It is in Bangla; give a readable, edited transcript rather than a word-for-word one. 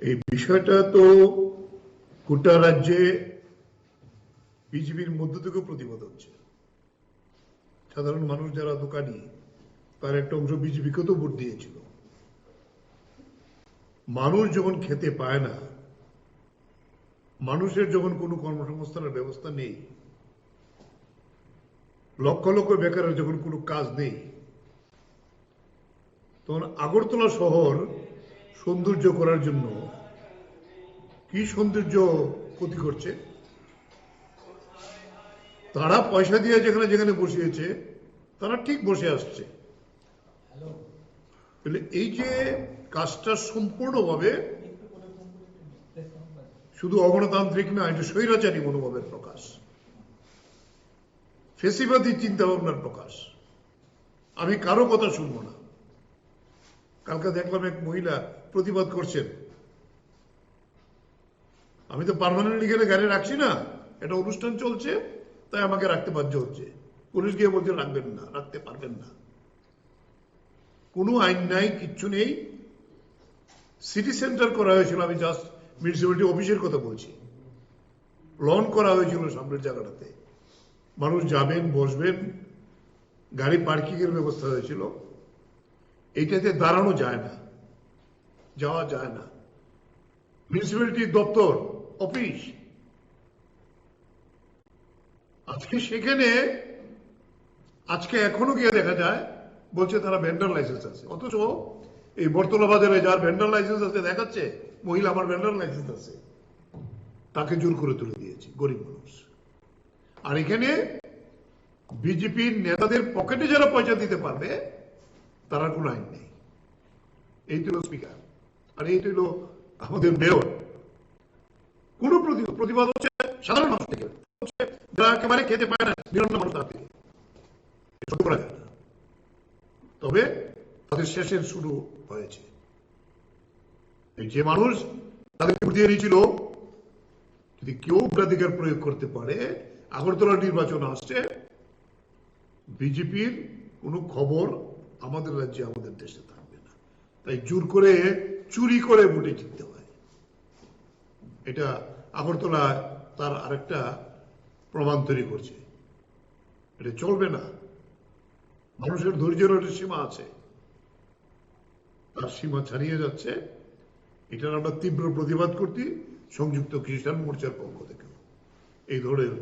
এই বিষয়টা তো গোটা রাজ্যে বিজেপির মধ্য থেকেও প্রতিবাদ হচ্ছে। সাধারণ মানুষ যারা দোকানি তার একটা অংশ বিজেপিকে তো ভোট দিয়েছিল। মানুষ যখন খেতে পায় না, মানুষের যখন কোনো কর্মসংস্থানের ব্যবস্থা নেই, লক্ষ লক্ষ বেকারের যখন কোনো কাজ নেই, তখন আগরতলা শহর সৌন্দর্য করার জন্য কি সৌন্দর্য ক্ষতি করছে। তারা পয়সা দিয়ে যেখানে যেখানে বসিয়েছে তারা ঠিক বসে আসছে। এই যে কাজটা সম্পূর্ণভাবে শুধু অগণতান্ত্রিক না, এটা স্বৈরাচারী মনোভাবের প্রকাশ, ফেসিবাদী চিন্তা ভাবনার প্রকাশ। আমি কারো কথা শুনব না। কালকে দেখলাম এক মহিলা প্রতিবাদ করছেন, আমি তো পার্মানেন্টলি গেলে গাড়ি রাখছি না, এটা অনুষ্ঠান চলছে তাই আমাকে রাখতে বাধ্য হচ্ছে। পুলিশ গিয়ে বলছে রাখবেন না, রাখতে পারবেন না। কোনো আইন নাই, কিচ্ছু নেই। সিটি সেন্টার করা হয়েছিল, আমি জাস্ট মিউনিসিপ্যালিটি অফিসের কথা বলছি। লন করা হয়েছিল সামনের জায়গাটাতে, মানুষ যাবেন, বসবেন, গাড়ি পার্কিং এর ব্যবস্থা হয়েছিল। এইটাতে দাঁড়ানো যায় না, যাওয়া যায় না। মিউনিসিপ্যালিটি দপ্তর, অফিস, আজকে সেখানে আজকে এখনো গিয়ে দেখা যায় বলছে তারা ভেন্ডার লাইসেন্স আছে, অথচ এই বর্তলা বাজারে যার ভেন্ডার লাইসেন্স আছে দেখাচ্ছে মহিলা আমার ভেন্ডার লাইসেন্স আছে, তাকে জোর করে তুলে দিয়েছে গরিব মানুষ। আর এখানে বিজেপির নেতাদের পকেটে যারা পয়সা দিতে পারবে তারা কোনো আইন নেই। এই তো স্পিকার, আর এই তো আমাদের মেয়র। কোন প্রতিবাদ হচ্ছে সাধারণ মানুষ থেকে, যারা একেবারে খেতে পায় না, নিরন্ন মানুষ তার থেকে করা যায় না। তবে তাদের শেষের শুরু হয়েছে। যে মানুষ তাদেরকে ভোট দিয়ে দিয়েছিল, যদি কেউ ভোটাধিকার প্রয়োগ করতে পারে, আগরতলা নির্বাচন আসছে, বিজেপির কোনো খবর আমাদের রাজ্যে, আমাদের দেশে থাকবে না। তাই জোর করে চুরি করে ভোটে জিততে হয়। এটা আগরতলা তার আরেকটা প্রমাণ তৈরি করছে। এটা চলবে না। মানুষের ধৈর্যের একটা সীমা আছে, তার সীমা ছাড়িয়ে যাচ্ছে। এটার আমরা তীব্র প্রতিবাদ করছি সংযুক্ত খ্রিস্টান মোর্চার পক্ষ থেকে। এই ধরনের